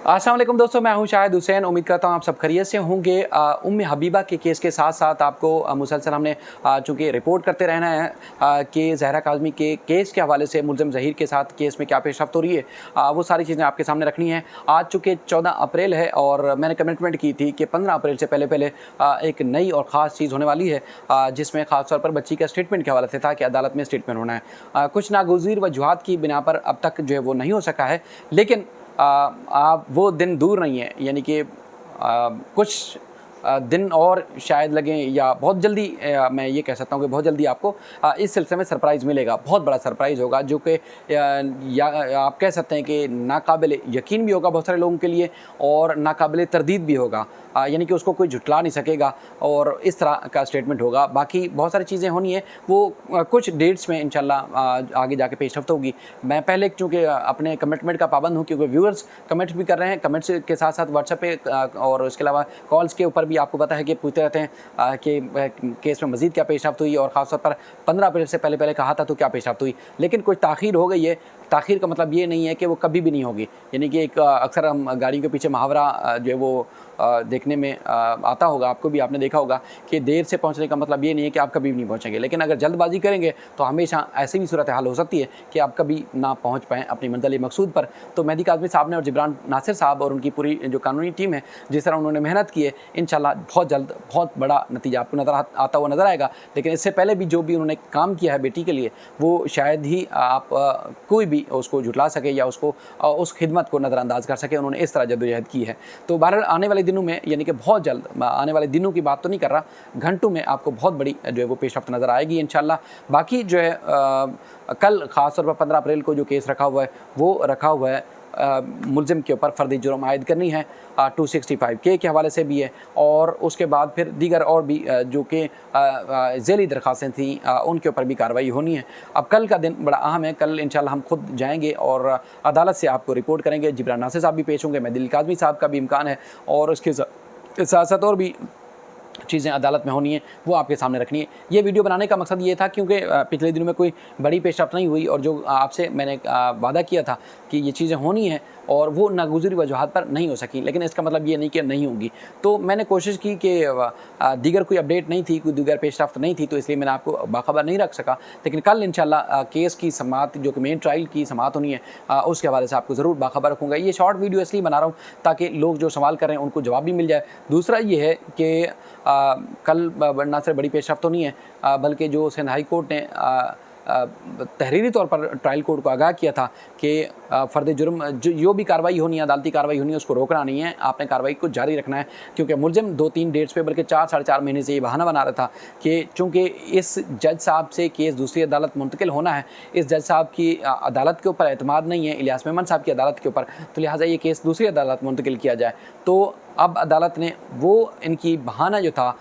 अस्सलाम वालेकुम दोस्तों, मैं हूं शाहिद हुसैन। उम्मीद करता हूं आप सब खैरियत से होंगे। उम्मे हबीबा के केस के साथ साथ आपको मुसलसल हमने चूँकि रिपोर्ट करते रहना है कि ज़हरा काज़मी के केस के हवाले से मुलज़िम ज़हीर के साथ केस में क्या पेशरफ़्त हो रही है, वो सारी चीज़ें आपके सामने रखनी है। आज चूँकि 14 अप्रैल है और मैंने कमिटमेंट की थी कि 15 अप्रैल से पहले एक नई और ख़ास चीज़ होने वाली है, जिसमें ख़ास तौर पर बच्ची का स्टेटमेंट के हवाले से था कि अदालत में स्टेटमेंट होना है। कुछ नागुज़ीर वजूहात की बिना पर अब तक जो है वो नहीं हो सका है, लेकिन आप वो दिन दूर नहीं है, यानी कि कुछ दिन और शायद लगें या बहुत जल्दी, मैं ये कह सकता हूँ कि बहुत जल्दी आपको इस सिलसिले में सरप्राइज़ मिलेगा। बहुत बड़ा सरप्राइज़ होगा जो कि या आप कह सकते हैं कि नाकाबिल यकीन भी होगा बहुत सारे लोगों के लिए और नाकाबिल तरदीद भी होगा, यानी कि उसको कोई झुटला नहीं सकेगा और इस तरह का स्टेटमेंट होगा। बाकी बहुत सारी चीज़ें होनी है, वो कुछ डेट्स में इंशाल्लाह आगे जाके पेशरफ्त होगी। मैं पहले चूँकि अपने कमिटमेंट का पाबंद हूँ, क्योंकि व्यूअर्स कमेंट्स भी कर रहे हैं, कमेंट्स के साथ साथ व्हाट्सएप पे और उसके अलावा कॉल्स के ऊपर भी आपको पता है कि पूछते रहते हैं कि केस में मज़ीद क्या पेशरफ्त हुई और ख़ास तौर पर 15 अप्रैल से पहले कहा था तो क्या पेशरफ्त हुई। लेकिन कुछ ताख़ीर हो गई है। ताख़ीर का मतलब ये नहीं है कि वो कभी भी नहीं होगी, यानी कि एक अक्सर हम गाड़ियों के पीछे मुहावरा जो है वो देखने में आता होगा, आपको भी आपने देखा होगा कि देर से पहुंचने का मतलब ये नहीं है कि आप कभी भी नहीं पहुंचेंगे, लेकिन अगर जल्दबाजी करेंगे तो हमेशा ऐसी भी सूरत हाल हो सकती है कि आप कभी ना पहुंच पाएँ अपनी मंज़िल मकसूद पर। तो मेहदी काज़मी साहब ने और जिब्रान नासिर साहब और उनकी पूरी जो कानूनी टीम है, जिस तरह उन्होंने मेहनत की है, इंशाल्लाह बहुत जल्द बहुत बड़ा नतीजा आपको आता हुआ नज़र आएगा। लेकिन इससे पहले भी जो भी उन्होंने काम किया है बेटी के लिए, वो शायद ही आप कोई भी उसको झुटला सके या उसको उस खिदमत को नज़रअंदाज कर सके। उन्होंने इस तरह जद्दोजहद की है। तो बहरहाल आने वाले दिनों में, यानी कि बहुत जल्द, आने वाले दिनों की बात तो नहीं कर रहा, घंटों में आपको बहुत बड़ी जो है वो पेशरफ्त नज़र आएगी इंशाल्लाह। बाकी जो है कल ख़ास तौर पर 15 अप्रैल को जो केस रखा हुआ है वो रखा हुआ है मुलज़िम के ऊपर फ़र्दी जुर्म आयद करनी है 265K के हवाले से भी है, और उसके बाद फिर दीगर और भी जो कि ज़ेली दरख्वास्तें थी उनके ऊपर भी कार्रवाई होनी है। अब कल का दिन बड़ा अहम है। कल इंशाल्लाह हम खुद जाएंगे और अदालत से आपको रिपोर्ट करेंगे। जिब्रान नासिर साहब भी पेश होंगे, मेहदी काज़मी साहब का भी इम्कान है, और उसके साथ साथ और भी चीज़ें अदालत में होनी है, वो आपके सामने रखनी है। ये वीडियो बनाने का मकसद ये था क्योंकि पिछले दिनों में कोई बड़ी पेशरफ्त नहीं हुई, और जो आपसे मैंने वादा किया था कि ये चीज़ें होनी हैं और वो नागुज़री वजूहात पर नहीं हो सकी, लेकिन इसका मतलब ये नहीं कि नहीं होंगी। तो मैंने कोशिश की कि दीगर कोई अपडेट नहीं थी, कोई दीगर पेशरफ्त नहीं थी, तो इसलिए मैंने आपको बाखबर नहीं रख सका। लेकिन कल इंशाल्लाह केस की समाअत, जो कि मेन ट्रायल की समाअत होनी है, उसके हवाले से आपको ज़रूर बाखबर रखूँगा। ये शॉर्ट वीडियो इसलिए बना रहा हूँ ताकि लोग जो सवाल कर रहे हैं उनको जवाब भी मिल जाए। दूसरा ये है कि कल ना सिर्फ बड़ी पेशरफ्त होनी है, बल्कि जो सिंध हाई कोर्ट ने तहरीरी तौर पर ट्रायल कोर्ट को आगाह किया था कि फ़र्द जुर्म जो भी कार्रवाई होनी है, अदालती कार्रवाई होनी है, उसको रोकना नहीं है, आपने कार्रवाई को जारी रखना है। क्योंकि मुलज़िम 2-3 डेट्स पे, बल्कि 4 साढ़े 4 महीने से ये बहाना बना रहा था कि चूँकि इस जज साहब से केस दूसरी अदालत मुंतकिल होना है, इस जज साहब की अदालत के ऊपर एतमाद नहीं है, इलियास मेमन साहब की अदालत के ऊपर, तो लिहाजा ये केस दूसरी अदालत मुंतकिल किया जाए। तो अब अदालत ने वो इनकी बहाना जो था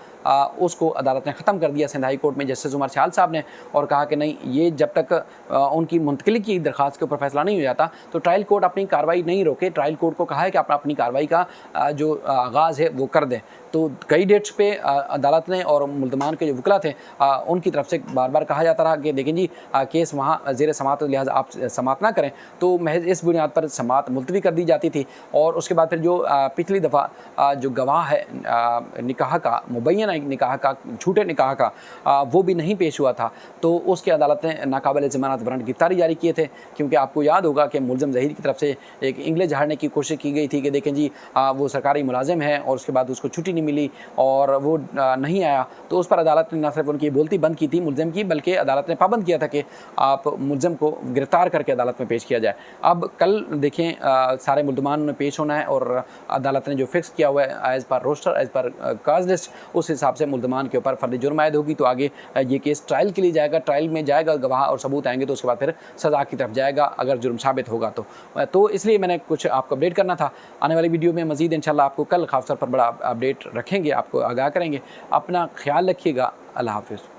उसको अदालत ने ख़त्म कर दिया सिंध हाई कोर्ट में जस्टिस उमर शाल साहब ने, और कहा कि नहीं, ये जब तक उनकी मुंतकिली की दरख्वास्त के ऊपर फैसला नहीं हो जाता तो ट्रायल कोर्ट अपनी कार्रवाई नहीं रोके। ट्रायल कोर्ट को कहा है कि आप अपनी कार्रवाई का जो आगाज़ है वो कर दें। तो कई डेट्स पे अदालत ने और मुल्ज़मान के जो वकला थे उनकी तरफ से बार बार कहा जाता रहा कि देखें जी, केस वहाँ ज़ेर समाअत, लिहाजा आप समाअत ना करें। तो महज इस बुनियाद पर समाअत मुलतवी कर दी जाती थी, और उसके बाद फिर जो पिछली दफ़ा जो गवाह है निकाह का, मुबैना निकाह का, झूठे निकाह का, वो भी नहीं पेश हुआ था। तो उसके अदालत ने नाकाबिल ज़मानत वारंट गिरफ्तारी जारी किए थे, क्योंकि आपको याद होगा कि मुलज़िम ज़हीर की तरफ से एक इंग्लिश झाड़ने की कोशिश की गई थी कि देखें जी, वो सरकारी मुलाजिम है और उसके बाद उसको छुट्टी नहीं मिली और वो नहीं आया। तो उस पर अदालत ने न सिर्फ उनकी बोलती बंद की थी मुलज़िम की, बल्कि अदालत ने पाबंद किया था कि आप मुलज़िम को गिरफ़्तार करके अदालत में पेश किया जाए। अब कल देखें सारे मुल्ज़मान में पेश होना है, और अदालत ने जो फिक्स किया हुआ है as per roster, as per काज लिस्ट, उस हिसाब से मुल्ज़मान के ऊपर फ़र्द जुर्म आयद होगी। तो आगे ये केस ट्रायल के लिए जाएगा, ट्रायल में जाएगा, गवाह और सबूत आएंगे, तो उसके बाद फिर सज़ा की तरफ जाएगा अगर जुर्म साबित होगा तो इसलिए मैंने कुछ आपको अपडेट करना था। आने वाली वीडियो में मज़ीद इंशाल्लाह आपको कल ख़ास तौर पर बड़ा अपडेट रखेंगे, आपको आगाह करेंगे। अपना ख्याल रखिएगा। अल्लाह हाफ़िज़।